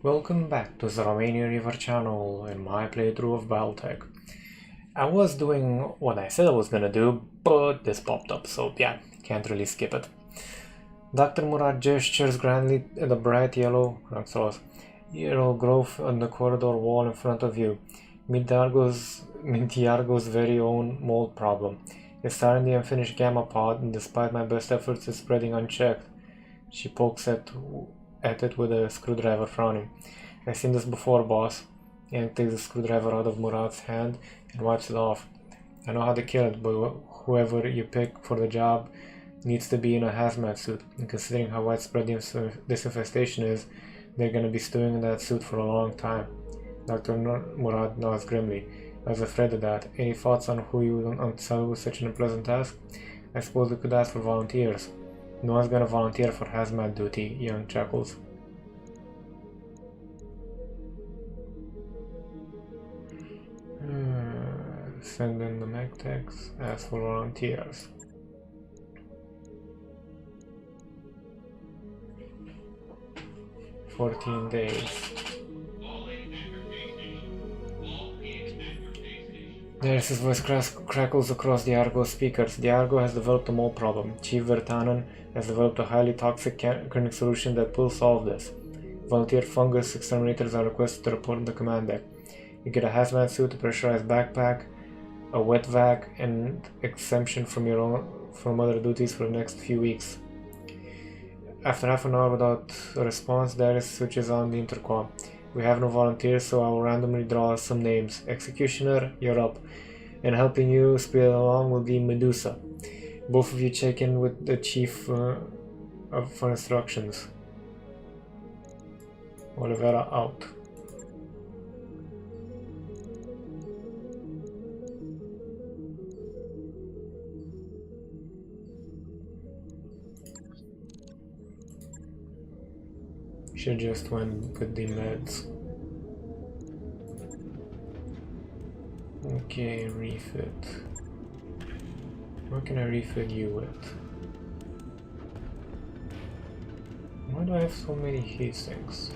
Welcome back to the Romanian Reaver channel and my playthrough of Battletech. I was doing what I said I was gonna do, but this popped up, so yeah, can't really skip it. Dr. Murad gestures grandly at the bright yellow growth on the corridor wall in front of you. Mintiargo's very own mold problem. It's starting the unfinished gamma pod, and despite my best efforts, it's spreading unchecked. She pokes at it with a screwdriver, frowning. I've seen this before, boss. Yank takes the screwdriver out of Murad's hand and wipes it off. I know how to kill it, but whoever you pick for the job needs to be in a hazmat suit, and considering how widespread this infestation is, they're gonna be stewing in that suit for a long time. Dr. Murad nods grimly. I was afraid of that. Any thoughts on who you would sell with such an unpleasant task? I suppose we could ask for volunteers. No one's gonna volunteer for hazmat duty, Young chuckles. Send in the mech techs, ask for volunteers. "14 days. There's his voice crackles across the Argo speakers. The Argo has developed a mole problem. Chief Vertanen has developed a highly toxic clinic solution that will solve this. Volunteer fungus exterminators are requested to report on the command deck. You get a hazmat suit, a pressurized backpack, a wet vac, and exemption from other duties for the next few weeks." After half an hour without a response, Darius switches on the intercom. "We have no volunteers, so I will randomly draw some names. Executioner, you're up. And helping you speed along will be Medusa. Both of you check in with the chief for instructions." Oliveira out. She just went with the meds. Okay, refit. What can I refit you with? Why do I have so many heat sinks?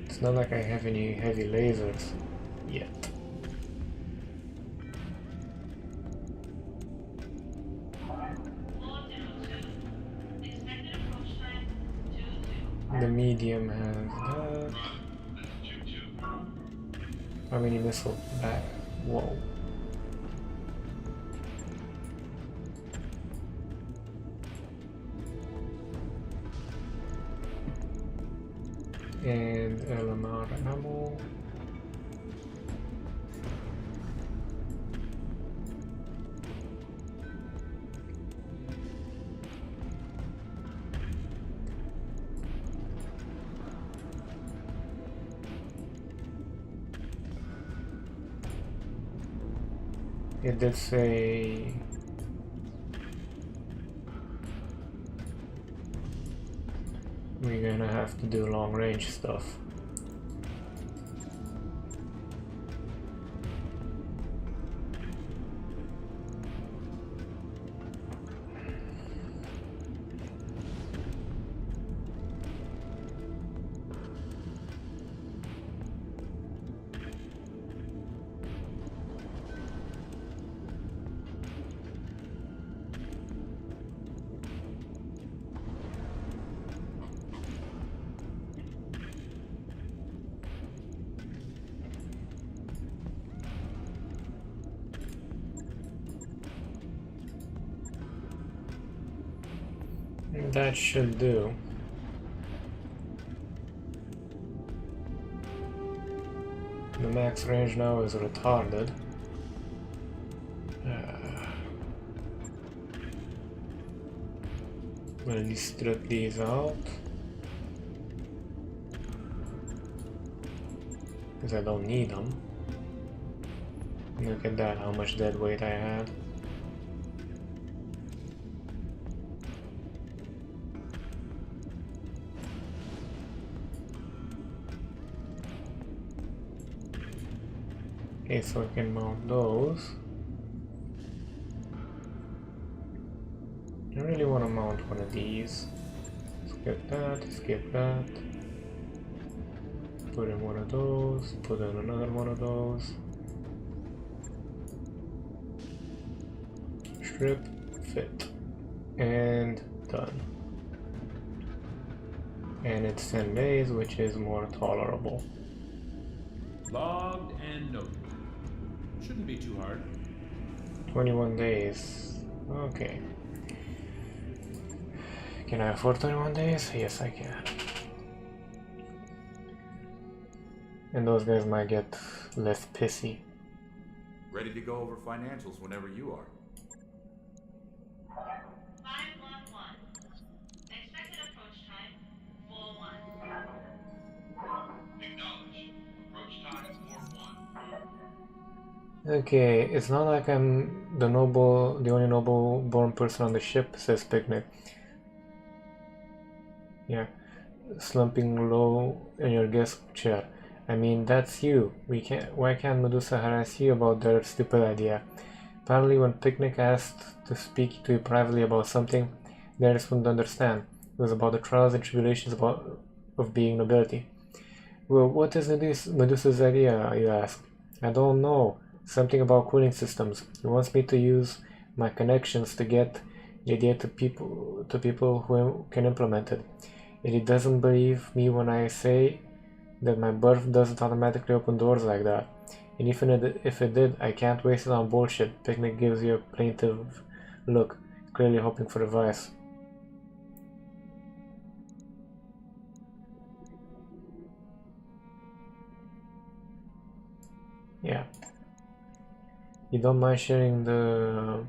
It's not like I have any heavy lasers yet. The medium has that. How many missile back? Whoa. And LMR ammo. It did say we're gonna have to do long range stuff. That should do. The max range now is retarded. Let me strip these out, because I don't need them. Look at that, how much dead weight I had. Okay, so I can mount those. I really want to mount one of these. Skip that, skip that. Put in one of those, put in another one of those. Strip, fit, and done. And it's 10 days, which is more tolerable. Logged and noted. Shouldn't be too hard. 21 days. Okay. Can I afford 21 days? Yes, I can. And those guys might get less pissy. Ready to go over financials whenever you are. 511. Expected approach time 41. Acknowledged. Approach time 4-1. Okay, it's not like I'm the only noble-born person on the ship, says Picnic. Yeah, slumping low in your guest chair. I mean, that's you. Why can't Medusa harass you about their stupid idea? Apparently, when Picnic asked to speak to you privately about something, Darius wouldn't understand. It was about the trials and tribulations of being nobility. Well, what is Medusa's idea, you ask? I don't know. Something about cooling systems. He wants me to use my connections to get the idea to people who can implement it. And he doesn't believe me when I say that my birth doesn't automatically open doors like that. And if it did, I can't waste it on bullshit. Picnic gives you a plaintive look, clearly hoping for advice. Yeah. You don't mind sharing the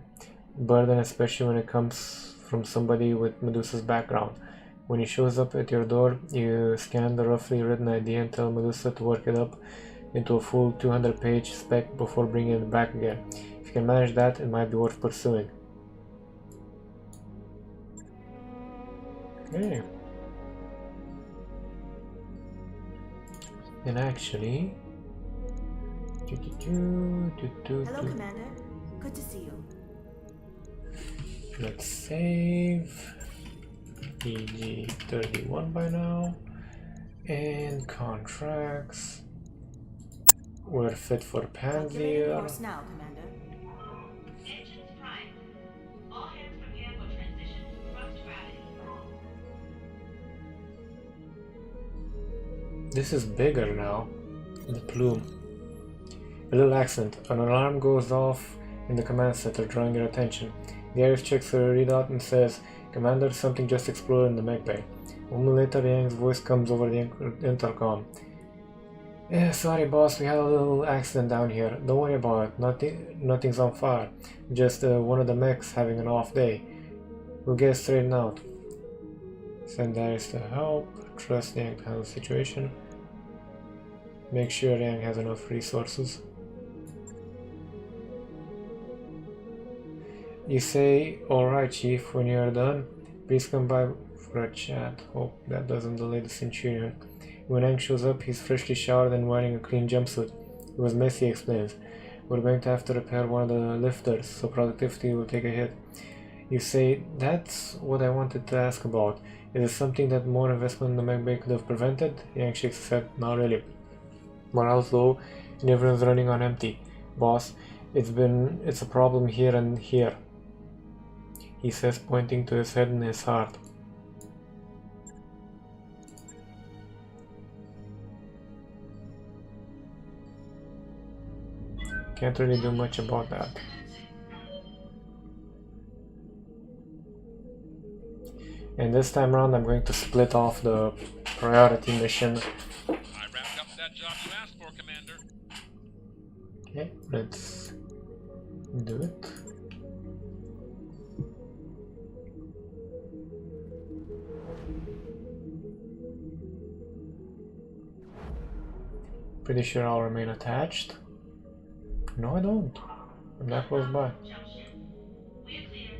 burden, especially when it comes from somebody with Medusa's background. When he shows up at your door, you scan the roughly written idea and tell Medusa to work it up into a full 200-page spec before bringing it back again. If you can manage that, it might be worth pursuing. Okay. And actually... Hello, Commander. Good to see you. Let's save. EG31 by now. And contracts. We're fit for Calculating Panzer. course now, Commander. Engines prime. All hands prepare for transition to thrust gravity. This is bigger now. The plume. A little accent. An alarm goes off in the command center, drawing your attention. The Ares checks her readout and says, Commander, something just exploded in the mech bay. A moment later, Yang's voice comes over the intercom. Sorry boss, we had a little accident down here. Don't worry about it, nothing's on fire. Just one of the mechs having an off day. We'll get it straightened out. Send Darius to help. Trust Yang to handle the situation. Make sure Yang has enough resources. You say, alright chief, when you're done, please come by for a chat. Hope that doesn't delay the Centurion. When Ang shows up, he's freshly showered and wearing a clean jumpsuit. It was messy, he explains. We're going to have to repair one of the lifters, so productivity will take a hit. You say, that's what I wanted to ask about. Is it something that more investment in the mech bay could have prevented? Yang shakes his head, not really. Morale's low and everyone's running on empty. Boss, it's a problem here and here. He says, pointing to his head and his heart. Can't really do much about that. And this time around I'm going to split off the priority mission. I wrapped up that job you asked for, Commander. Okay, let's do it. Pretty sure I'll remain attached. No, I don't. I'm that close by. Jump ship. We're clear.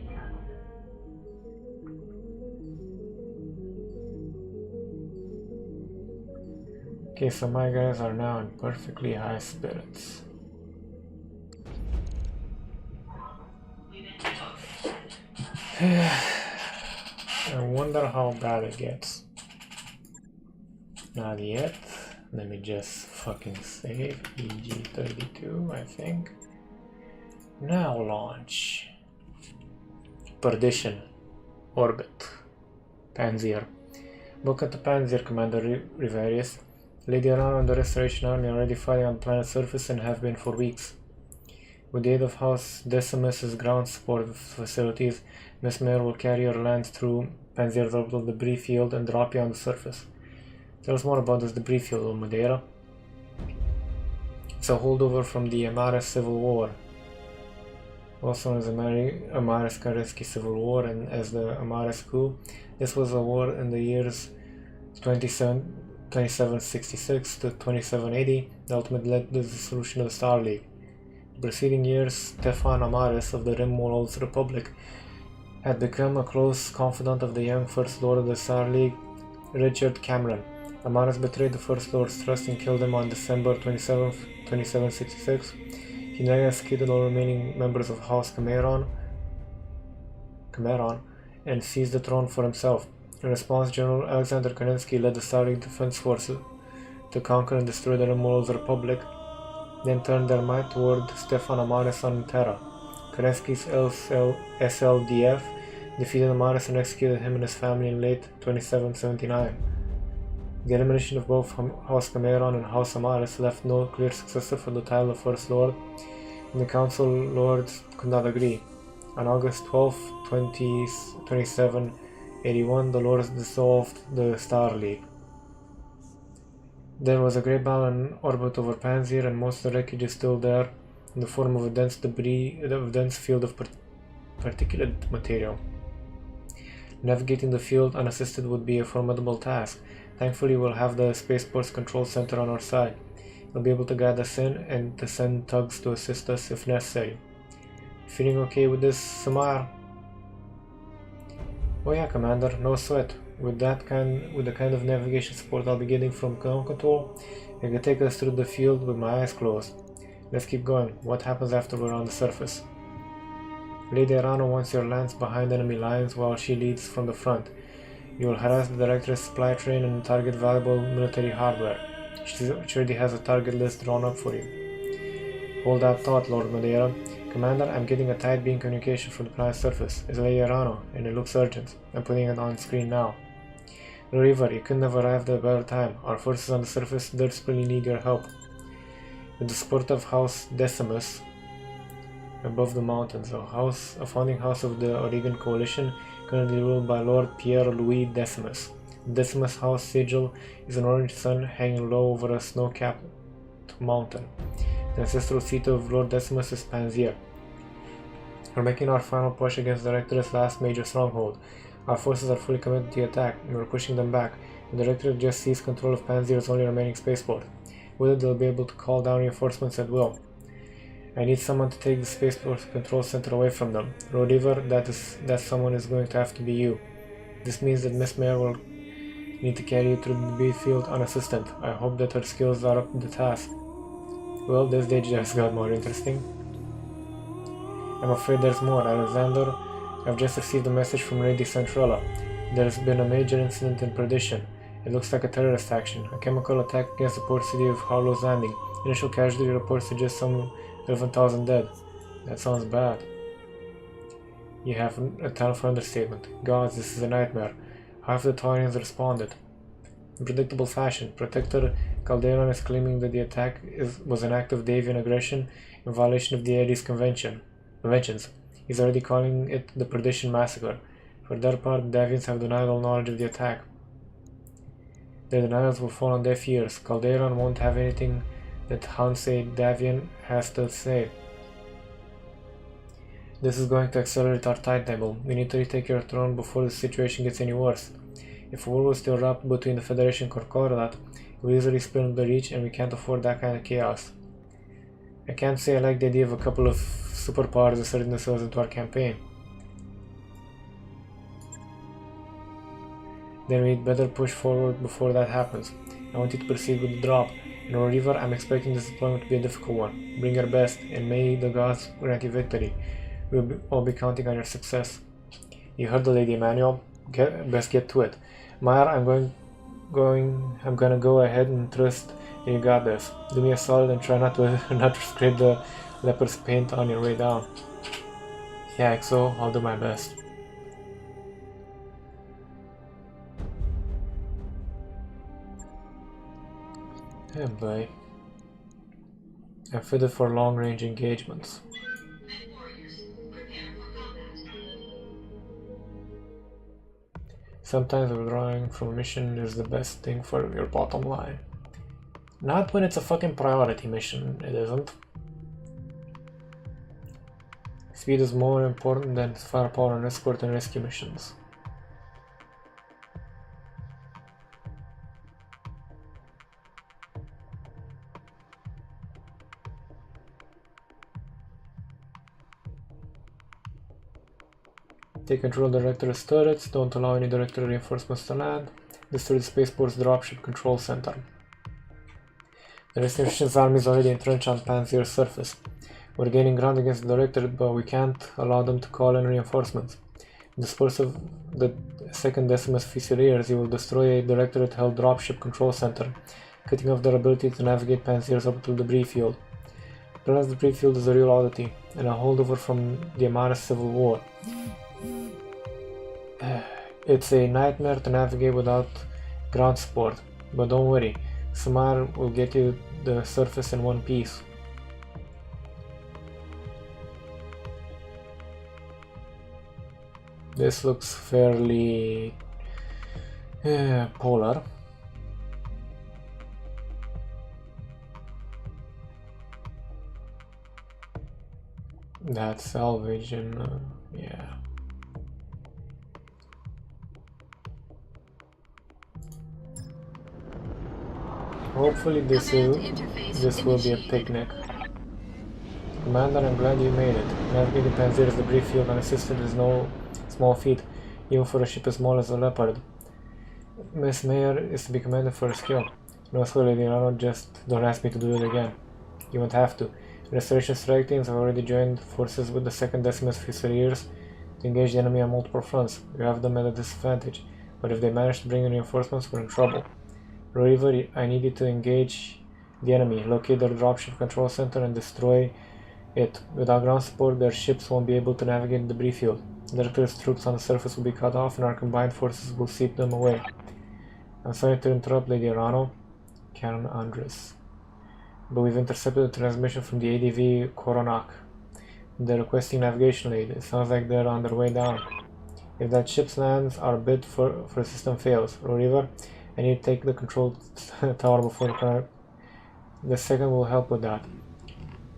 Okay, so my guys are now in perfectly high spirits. We've been I wonder how bad it gets. Not yet. Let me just fucking save. EG32, I think. Now launch. Perdition. Orbit. Panzer. Look at the Panzer, Commander Riverius. Lady Arano and the Restoration Army are already fighting on the planet's surface and have been for weeks. With the aid of House Decimus's ground support facilities, Miss Mare will carry your lands through Panzer's orbital debris field and drop you on the surface. Tell us more about this debris field, Madeira. It's a holdover from the Amaris Civil War, also known as Amaris-Kerensky Civil War and as the Amaris Coup. This was a war in the years 2766 to 2780 that ultimately led to the dissolution of the Star League. The preceding years, Stefan Amaris of the Rimworld's Republic had become a close confidant of the young First Lord of the Star League, Richard Cameron. Amaris betrayed the First Lord's trust and killed him on December 27, 2766. He then executed all remaining members of House Cameron and seized the throne for himself. In response, General Alexander Kerensky led the Star League Defense Forces to conquer and destroy the Rimworld's Republic, then turned their might toward Stefan Amaris on Terra. Kerensky's SLDF defeated Amaris and executed him and his family in late 2779. The elimination of both House Cameron and House Amaris left no clear successor for the title of First Lord, and the Council Lords could not agree. On August 12, 2781, the Lords dissolved the Star League. There was a great battle in orbit over Panzer, and most of the wreckage is still there in the form of a dense field of particulate material. Navigating the field unassisted would be a formidable task. Thankfully, we'll have the Spaceport's control center on our side. They'll be able to guide us in and to send tugs to assist us if necessary. Feeling okay with this, Samar? Oh yeah, Commander, no sweat. With the kind of navigation support I'll be getting from ground control, I can take us through the field with my eyes closed. Let's keep going. What happens after we're on the surface? Lady Arano wants your lands behind enemy lines while she leads from the front. You will harass the Director's supply train and target valuable military hardware. She already has a target list drawn up for you. Hold that thought, Lord Madeira. Commander, I'm getting a tight beam communication from the planet's surface. It's Lady Arano, and it looks urgent. I'm putting it on screen now. Reaver, you couldn't have arrived at a better time. Our forces on the surface desperately need your help. With the support of House Decimus, above the mountains, a founding house of the Oregon Coalition, currently ruled by Lord Pierre-Louis Decimus. The Decimus House sigil is an orange sun hanging low over a snow-capped mountain. The ancestral seat of Lord Decimus is Panzer. We're making our final push against the Directorate's last major stronghold. Our forces are fully committed to the attack, and we're pushing them back. The Directorate just seized control of Panzer's only remaining spaceport. With it, they'll be able to call down reinforcements at will. I need someone to take the spaceport control center away from them. Reaver, that someone is going to have to be you. This means that Miss Mare will need to carry you through the debris field unassisted. I hope that her skills are up to the task. Well, this day just got more interesting. I'm afraid there's more, Alexander. I've just received a message from Lady Centrella. There's been a major incident in Perdition. It looks like a terrorist action, a chemical attack against the port city of Harlow's Landing. Initial casualty reports suggest some 11,000 dead. That sounds bad. You have a ton for understatement. Gods, this is a nightmare. Half the Taurians responded. In predictable fashion, Protector Calderon is claiming that the attack was an act of Davian aggression in violation of the Ares Conventions. He's already calling it the Perdition Massacre. For their part, the Davians have denied all knowledge of the attack. Their denials will fall on deaf ears. Calderon won't have anything that Hansei Davian has to say. This is going to accelerate our timetable. We need to retake your throne before the situation gets any worse. If war was still wrapped between the Federation and Korkorat, we'll easily spin the reach, and we can't afford that kind of chaos. I can't say I like the idea of a couple of superpowers asserting themselves into our campaign. Then we'd better push forward before that happens. I want you to proceed with the drop. In Reaver, I'm expecting this deployment to be a difficult one. Bring your best, and may the gods grant you victory. We'll all be counting on your success. You heard the Lady Emmanuel. Best get to it. Meyer, I'm gonna go ahead and trust you got this. Do me a solid and try not to not to scrape the leopard's paint on your way down. Yeah, XO, I'll do my best. Hey boy. I'm fitted for long-range engagements. Sometimes withdrawing from a mission is the best thing for your bottom line. Not when it's a fucking priority mission, it isn't. Speed is more important than firepower on escort and rescue missions. Take control of the Directorate's turrets, don't allow any Directorate reinforcements to land, destroy the Spaceport's dropship control center. The Resistance army is already entrenched on Panzer's surface. We're gaining ground against the Directorate, but we can't allow them to call in reinforcements. In the spurs of the 2nd Decimus Fusiliers, you will destroy a Directorate-held dropship control center, cutting off their ability to navigate Panzer's orbital debris field. Plus, the debris field is a real oddity, and a holdover from the Amaris Civil War. It's a nightmare to navigate without ground support, but don't worry, Samar will get you the surface in one piece. This looks fairly polar. That's salvage and yeah. Hopefully this will be a picnic. Commander, I'm glad you made it. Navigating Panzer's debris field unassisted is no small feat, even for a ship as small as a Leopard. Miss Mayer is to be commended for her skill. No, sorry, Lady Rano, just don't ask me to do it again. You won't have to. Restoration strike teams have already joined forces with the 2nd Decimus Fusiliers to engage the enemy on multiple fronts. We have them at a disadvantage, but if they manage to bring in reinforcements, we're in trouble. Reaver, I need you to engage the enemy, locate their dropship control center and destroy it. Without ground support, their ships won't be able to navigate the debris field. Director's troops on the surface will be cut off and our combined forces will sweep them away. I'm sorry to interrupt, Lady Rano. Karen Andres. But we've intercepted a transmission from the ADV Koronak. They're requesting navigation aid. It sounds like they're on their way down. If that ship lands, our bid for the system fails. Reaver, I need to take the control tower before the connect. The 2nd will help with that.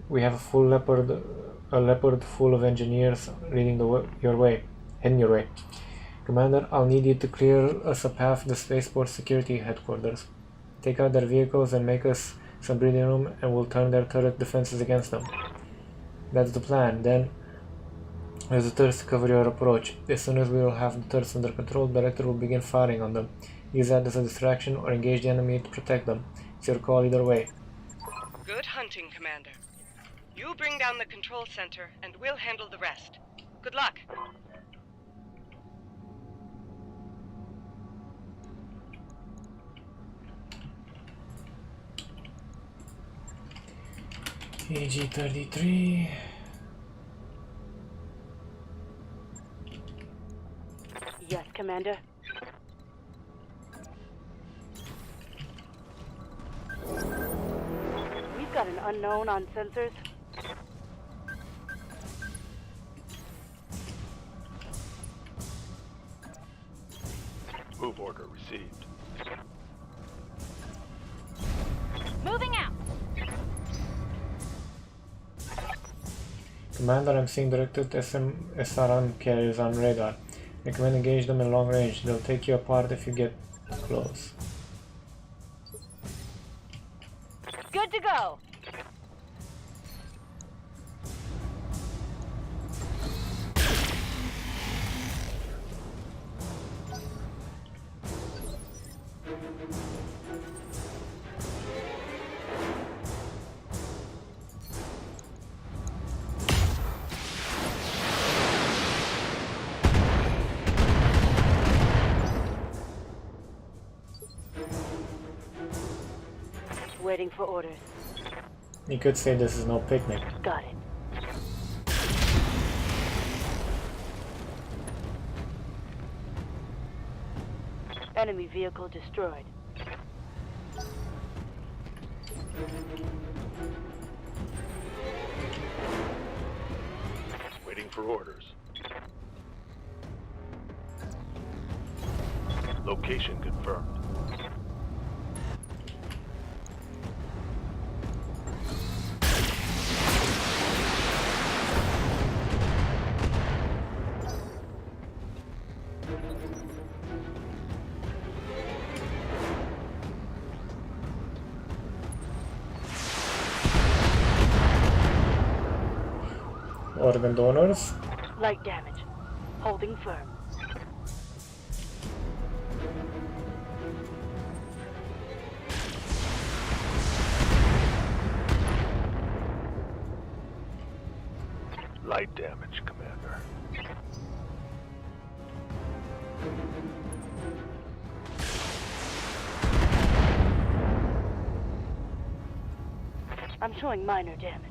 We have a leopard full of engineers leading your way. Commander, I'll need you to clear us a path to the Spaceport Security Headquarters. Take out their vehicles and make us some breathing room, and we'll turn their turret defenses against them. That's the plan. Then, use the turrets to cover your approach. As soon as we will have the turrets under control, the Director will begin firing on them. Use that as a distraction or engage the enemy to protect them. It's your call either way. Good hunting, Commander. You bring down the control center, and we'll handle the rest. Good luck. AG-33. Yes, Commander. We've got an unknown on sensors. Move order received. Moving out! Commander, I'm seeing directed SRM carriers on radar. Recommend engage them in long range. They'll take you apart if you get close. Good to go! Waiting for orders. You could say this is no picnic. Got it. Enemy vehicle destroyed. Waiting for orders. Location confirmed. Organ donors. Light damage. Holding firm. Light damage, Commander. I'm showing minor damage.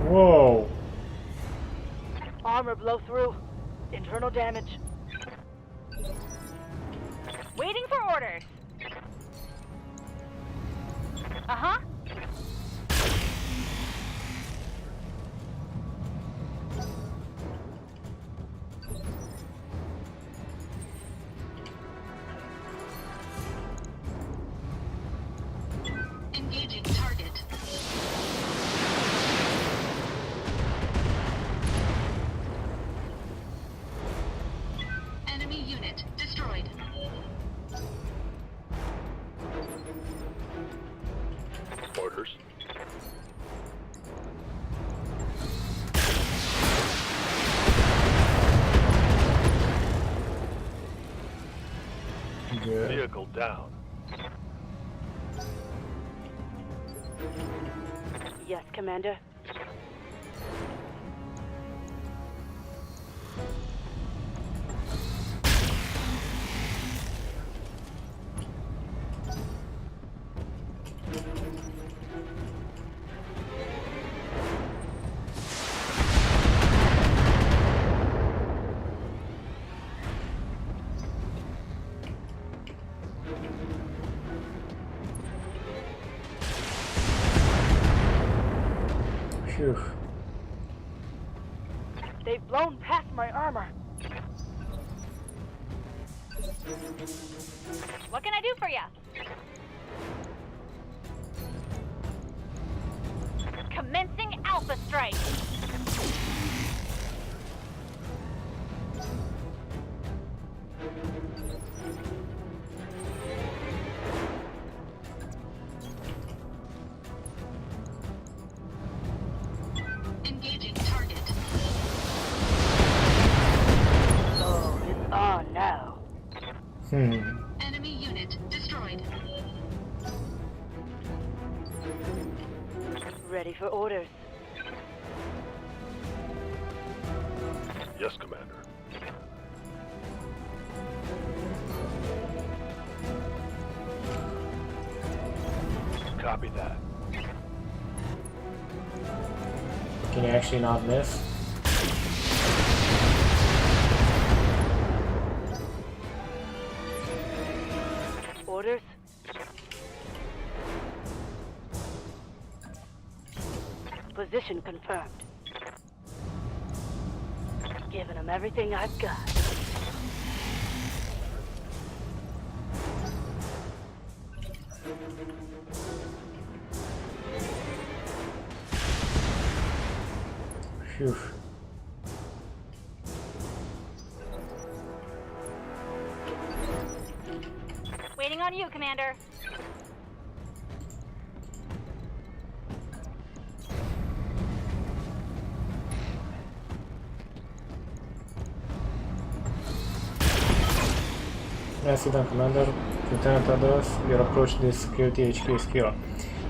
Whoa! Armor blow through. Internal damage. Waiting for orders. Uh-huh. Engaging target. Enemy unit destroyed. Orders. Good. Vehicle down. Yes, Commander. Phew. They've blown past my armor. What can I do for you? Commencing Alpha Strike. Engaging target. Oh, it's on now. Enemy unit destroyed. Ready for orders. Yes, Commander. Copy that. Can you actually not miss? Orders. Position confirmed. Giving them everything I've got. Phew. Waiting on you, Commander. Nicely done, Commander. Lieutenant Ados, your approach to this security HQ is secure.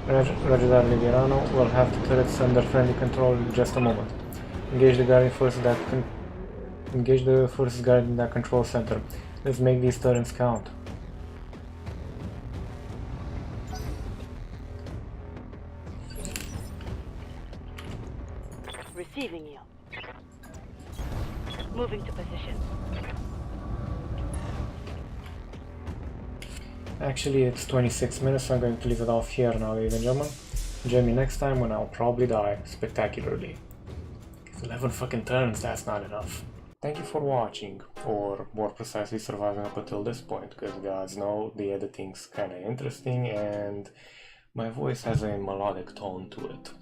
Roger that, Liberano. We'll have the turrets under friendly control in just a moment. Engage the forces guarding that control center. Let's make these turrets count. Receiving you. Moving to position. Actually, it's 26 minutes, so I'm going to leave it off here now, ladies and gentlemen. Join me next time when I'll probably die spectacularly. 11 fucking turns, that's not enough. Thank you for watching, or more precisely surviving up until this point, because gods know the editing's kinda interesting and my voice has a melodic tone to it.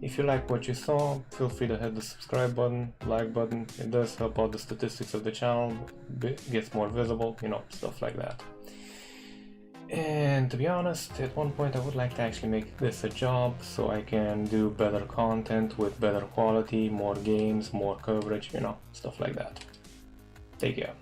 If you like what you saw, feel free to hit the subscribe button, like button. It does help out the statistics of the channel, gets more visible, you know, stuff like that. And to be honest, at one point I would like to actually make this a job so I can do better content with better quality, more games, more coverage, you know, stuff like that. Take care.